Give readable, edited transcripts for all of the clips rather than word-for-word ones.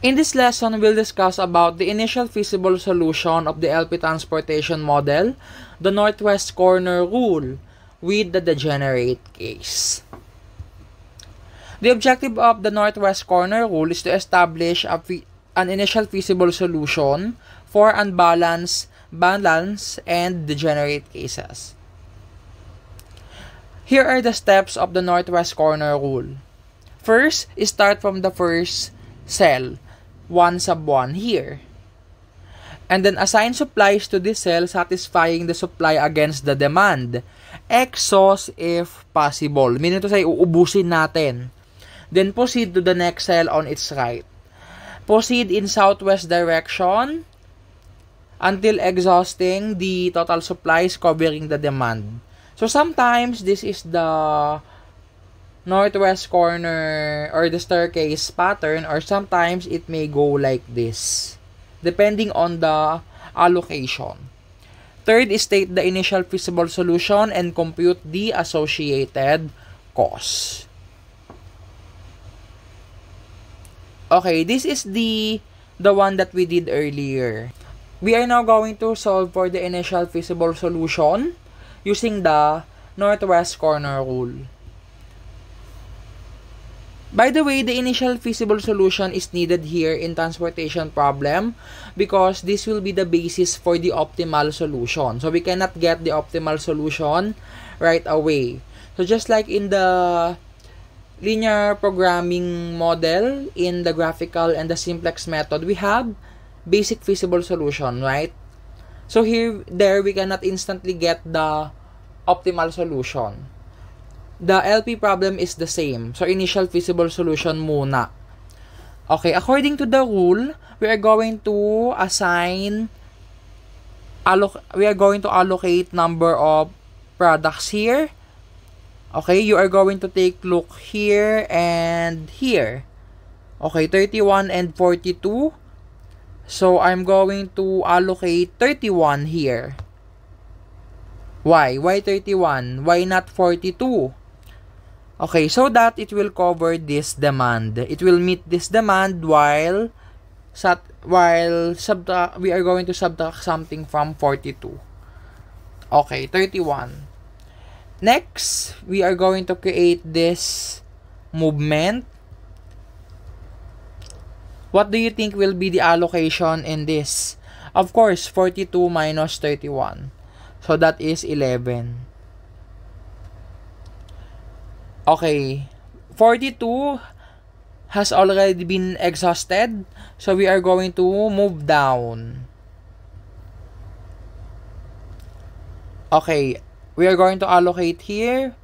In this lesson, we'll discuss about the initial feasible solution of the LP transportation model, the northwest corner rule, with the degenerate case. The objective of the northwest corner rule is to establish an initial feasible solution for unbalanced, balanced, and degenerate cases. Here are the steps of the northwest corner rule. First, start from the first cell, 1/1 here. And then assign supplies to this cell satisfying the supply against the demand. Exhaust if possible. Meaning to say, uubusin natin. Then proceed to the next cell on its right. Proceed in southwest direction until exhausting the total supplies covering the demand. So sometimes this is the northwest corner or the staircase pattern, or sometimes it may go like this, depending on the allocation. Third is state the initial feasible solution and compute the associated cost. Okay, this is the one that we did earlier. We are now going to solve for the initial feasible solution using the northwest corner rule. By the way, the initial feasible solution is needed here in transportation problem because this will be the basis for the optimal solution. So we cannot get the optimal solution right away. So just like in the linear programming model, in the graphical and the simplex method, we have basic feasible solution, right? So there we cannot instantly get the optimal solution. The LP problem is the same. So, initial feasible solution muna. Okay, according to the rule, we are going to allocate number of products here. Okay, you are going to take look here and here. Okay, 31 and 42. So, I'm going to allocate 31 here. Why? Why 31? Why not 42? Okay, so that it will cover this demand. It will meet this demand while we are going to subtract something from 42. Okay, 31. Next, we are going to create this movement. What do you think will be the allocation in this? Of course, 42 minus 31. So that is 11. Okay, 42 has already been exhausted, so we are going to move down. Okay, we are going to allocate here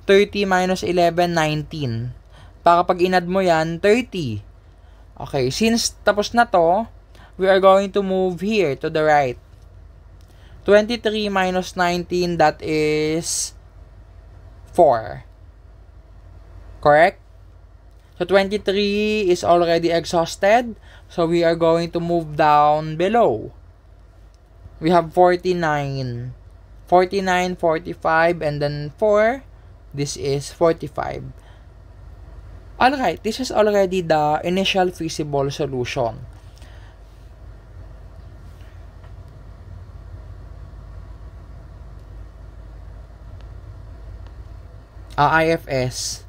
30 minus 11, 19. Para pag inad mo yan, 30. Okay, since tapos na to, we are going to move here to the right. 23 minus 19, that is 4. Correct? So, 23 is already exhausted. So, we are going to move down below. We have 49. 49, 45, and then 4. This is 45. Alright, this is already the initial feasible solution. IFS.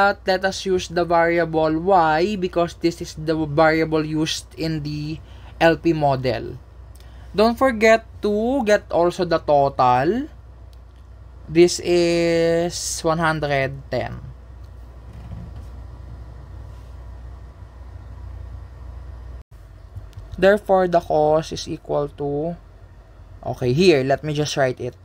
Let us use the variable y because this is the variable used in the LP model. Don't forget to get also the total. This is 110. Therefore, the cost is equal to... Okay, here, let me just write it.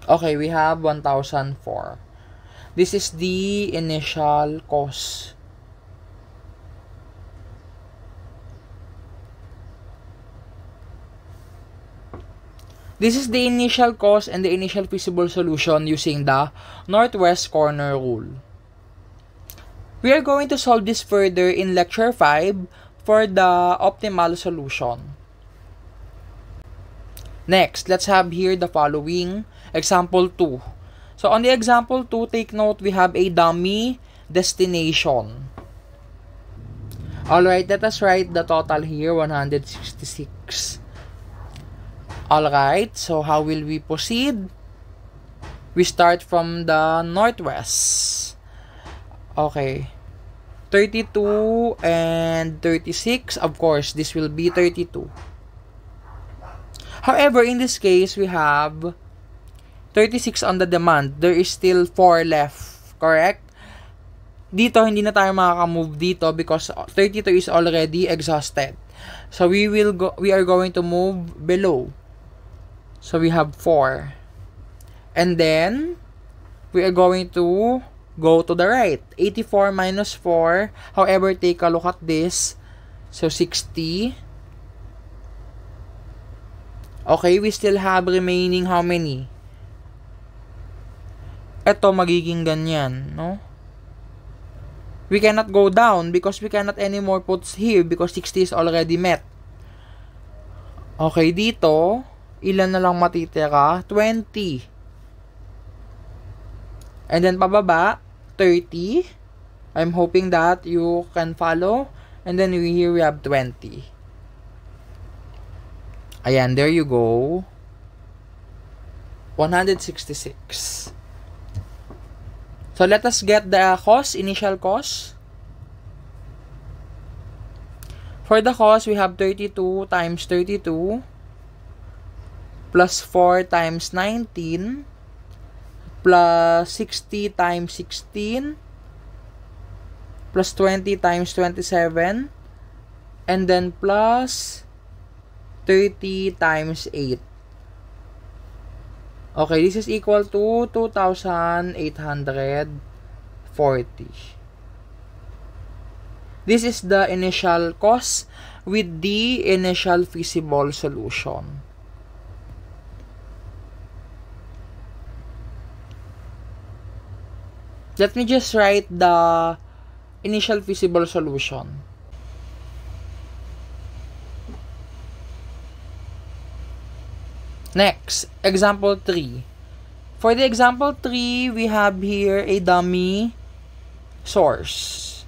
Okay, we have 1,004. This is the initial cost. This is the initial cost and the initial feasible solution using the northwest corner rule. We are going to solve this further in lecture 5 for the optimal solution. Next, let's have here the following. Example 2. So on the example 2, take note, we have a dummy destination. Alright, let us write the total here, 166. Alright, so how will we proceed? We start from the northwest. Okay. 32 and 36. Of course, this will be 32. However, in this case, we have 36 on the demand. There is still 4 left. Correct? Dito, hindi na tayo makaka-move dito because 32 is already exhausted. So, we are going to move below. So, we have 4. And then, we are going to go to the right. 84 minus 4. However, take a look at this. So, 60. Okay, we still have remaining how many? Ito, magiging ganyan, no? We cannot go down because we cannot anymore put here because 60 is already met. Okay, dito, ilan na lang matitira? 20. And then, pababa, 30. I'm hoping that you can follow. And then, here we have 20. Ayan, there you go. 166. So, let us get the cost, initial cost. For the cost, we have 32 times 32 plus 4 times 19 plus 60 times 16 plus 20 times 27 and then plus 30 times 8. Okay, this is equal to 2,840. This is the initial cost with the initial feasible solution. Let me just write the initial feasible solution. Next, example 3. For the example 3, we have here a dummy source.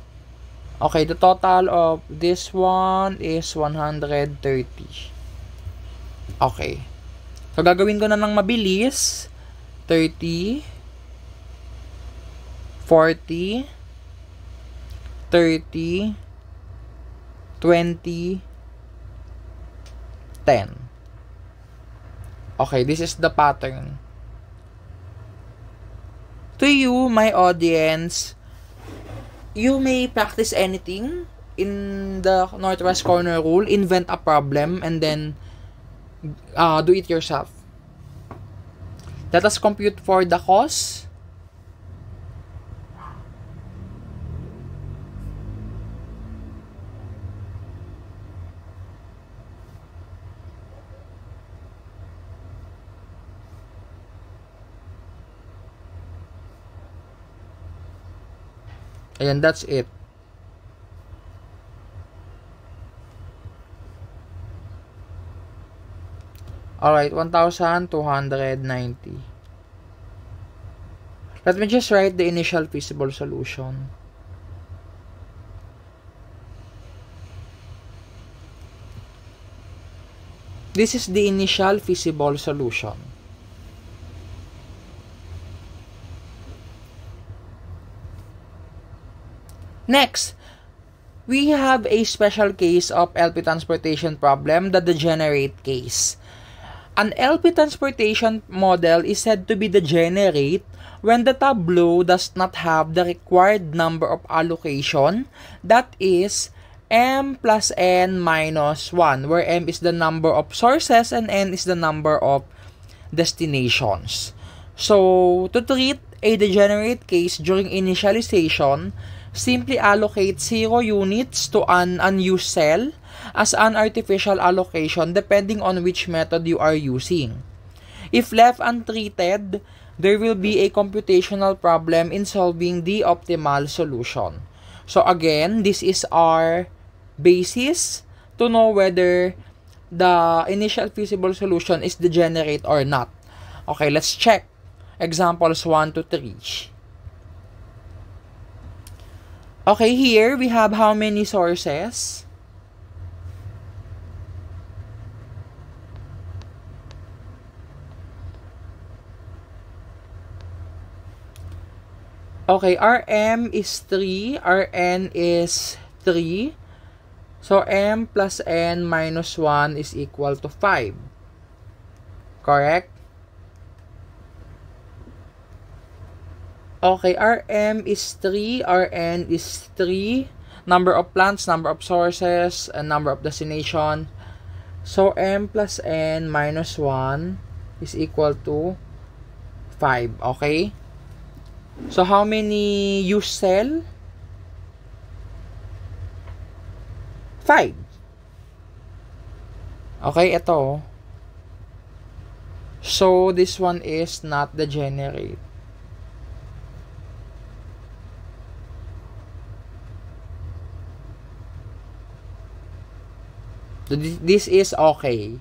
Okay, the total of this one is 130. Okay. So, gagawin ko na ng mabilis. 30, 40, 30, 20, 10. Okay, this is the pattern. To you, my audience, you may practice anything in the northwest corner rule, invent a problem, and then do it yourself. Let us compute for the cost. Ayan, that's it. Alright, 1,290. Let me just write the initial feasible solution. This is the initial feasible solution. Next, we have a special case of LP transportation problem, the degenerate case. An LP transportation model is said to be degenerate when the tableau does not have the required number of allocation, that is, m plus n minus 1, where m is the number of sources and n is the number of destinations. So, to treat a degenerate case during initialization, simply allocate 0 units to an unused cell as an artificial allocation depending on which method you are using. If left untreated, there will be a computational problem in solving the optimal solution. So again, this is our basis to know whether the initial feasible solution is degenerate or not. Okay, let's check. Examples 1 to 3. Okay, here we have how many sources? Okay, Rm is 3, Rn is 3. So, m plus n minus 1 is equal to 5. Correct? Okay, Rm is 3, Rn is 3. Number of plants, number of sources, and number of destination. So, m plus n minus 1 is equal to 5. Okay? So, how many use cell? 5. Okay, ito. So, this one is not degenerate. This is okay.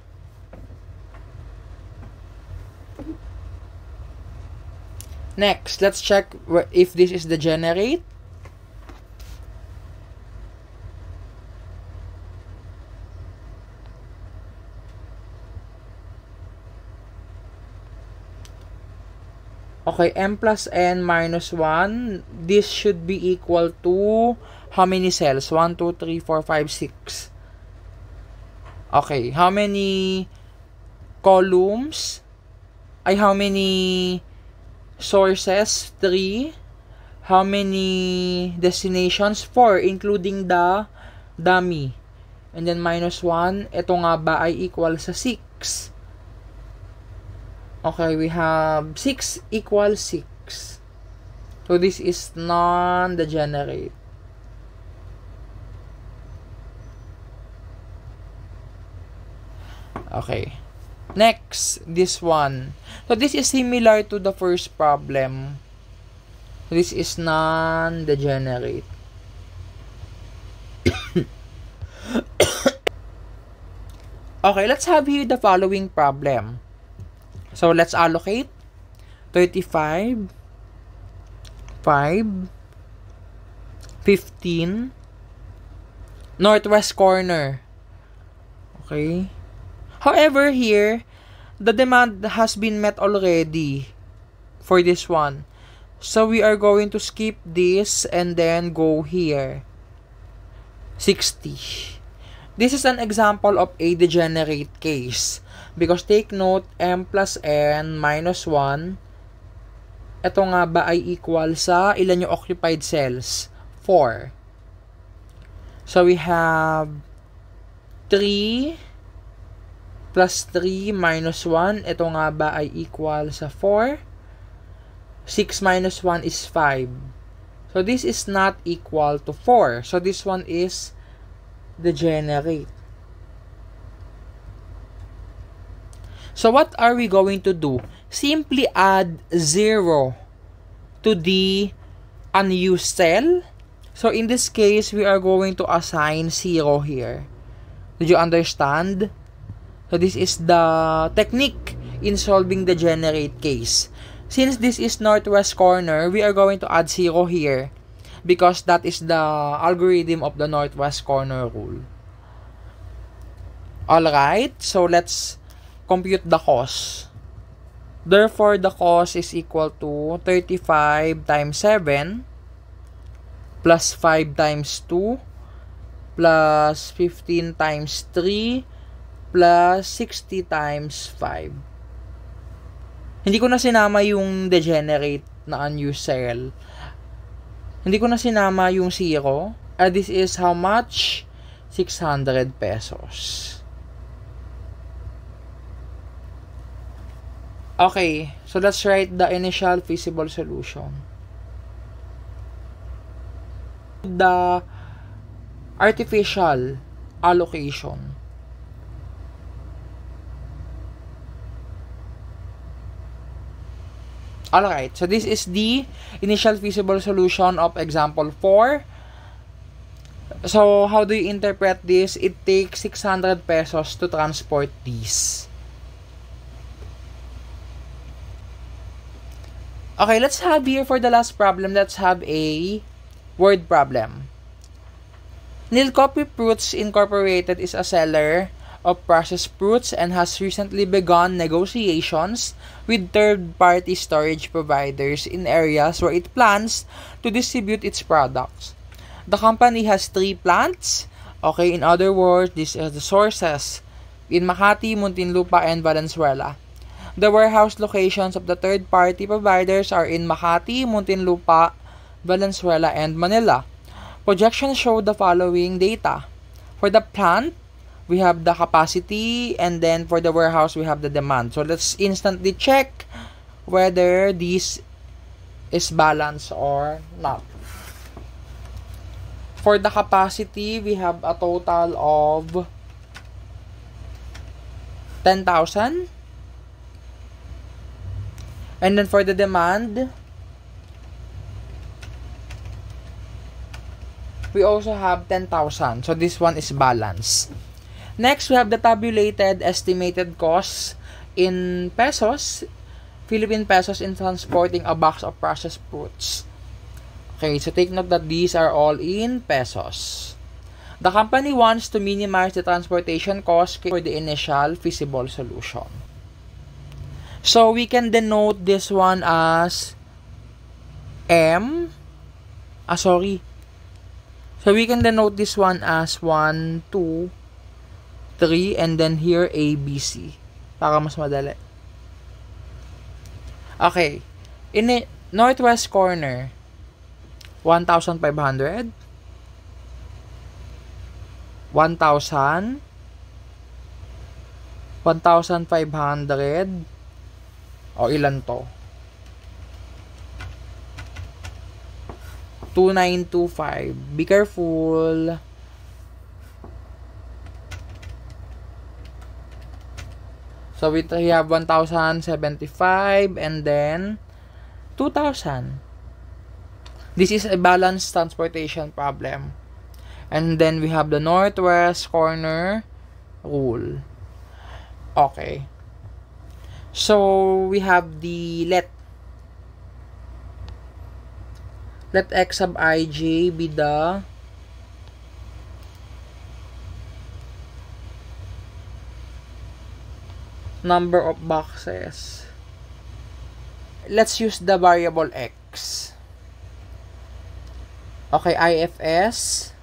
Next, let's check if this is degenerate. Okay, m plus n minus 1. This should be equal to how many cells? 1, 2, 3, 4, 5, 6. Okay, how many columns? How many sources? 3. How many destinations? 4, including the dummy. And then minus 1. Ito nga ba ay equal sa 6? Okay, we have 6 equals 6. So, this is non-degenerate. Okay. Next, this one. So, this is similar to the first problem. This is non-degenerate. Okay, let's have here the following problem. So, let's allocate 35, 5, 15, northwest corner. Okay. However, here, the demand has been met already for this one. So, we are going to skip this and then go here. 60. This is an example of a degenerate case. Because take note, m plus n minus 1, ito nga ba ay equal sa ilan yung occupied cells? 4. So, we have 3 plus 3 minus 1. Ito nga ba ay equal sa 4? 6 minus 1 is 5. So, this is not equal to 4. So, this one is degenerate. So, what are we going to do? Simply add 0 to the unused cell. So, in this case, we are going to assign 0 here. Did you understand? So, this is the technique in solving the degenerate case. Since this is northwest corner, we are going to add 0 here because that is the algorithm of the northwest corner rule. Alright, so let's compute the cost. Therefore, the cost is equal to 35 times 7 plus 5 times 2 plus 15 times 3 plus 60 times 5. Hindi ko na sinama yung degenerate na unused cell. Hindi ko na sinama yung 0. This is how much? 600 pesos. Okay, so let's write the initial feasible solution. The artificial allocation. Alright, so this is the initial feasible solution of example 4. So, how do you interpret this? It takes 600 pesos to transport these. Okay, let's have here for the last problem, let's have a word problem. Nilcopi Fruits Incorporated is a seller of processed fruits and has recently begun negotiations with third-party storage providers in areas where it plans to distribute its products. The company has 3 plants. Okay, in other words, these are the sources in Makati, Muntinlupa, and Valenzuela. The warehouse locations of the third-party providers are in Makati, Muntinlupa, Valenzuela, and Manila. Projections show the following data. For the plant, we have the capacity, and then for the warehouse, we have the demand. So let's instantly check whether this is balanced or not. For the capacity, we have a total of 10,000. And then for the demand, we also have 10,000. So this one is balanced. Next, we have the tabulated estimated costs in pesos, Philippine pesos, in transporting a box of processed fruits. Okay, so take note that these are all in pesos. The company wants to minimize the transportation cost for the initial feasible solution. So we can denote this one as M. So we can denote this one as 1, 2, 3, and then here A, B, C. Para mas madali. Okay. In the northwest corner, 1,500. 1,000. 1,500. O ilan to? 2,925. Be careful. So we have 1,075 and then 2,000. This is a balanced transportation problem. And then we have the northwest corner rule. Okay. So we have the let x sub ij be the number of boxes. Let's use the variable x. Okay, IFS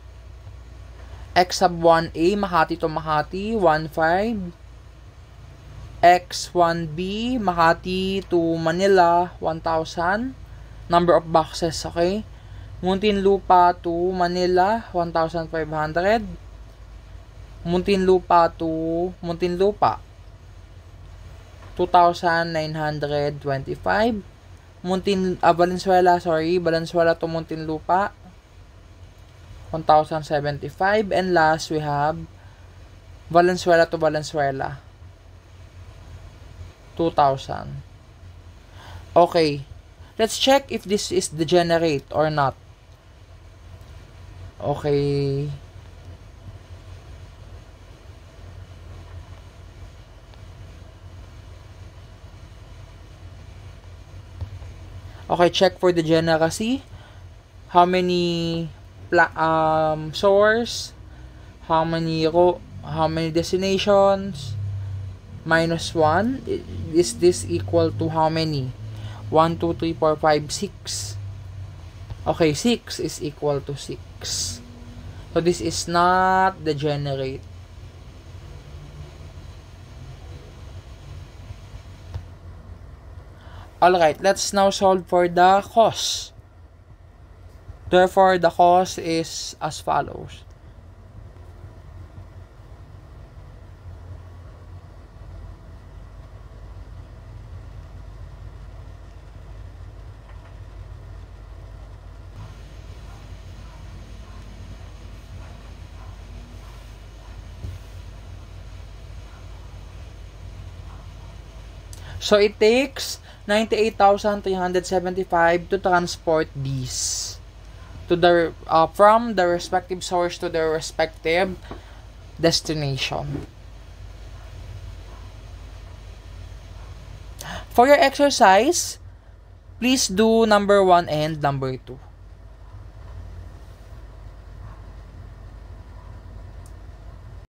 x sub 1a, Makati to Makati, 1,500. X1B, Makati to Manila, 1,000. Number of boxes, okay? Muntinlupa to Manila, 1,500. Muntinlupa to Muntinlupa, 2,925. Valenzuela to Muntinlupa, 1,075. And last, we have Valenzuela to Valenzuela, 2,000. Okay. Let's check if this is degenerate or not. Okay. Okay, check for degeneracy. How many source? How many destinations? -1. Is this equal to how many? 1, 2, 3, 4, 5, 6. Okay, 6 is equal to 6. So this is not degenerate. Alright, let's now solve for the cos. Therefore, the cos is as follows. So it takes 98,375 to transport these. to the from the respective source to their respective destination. For your exercise, please do number 1 and number 2.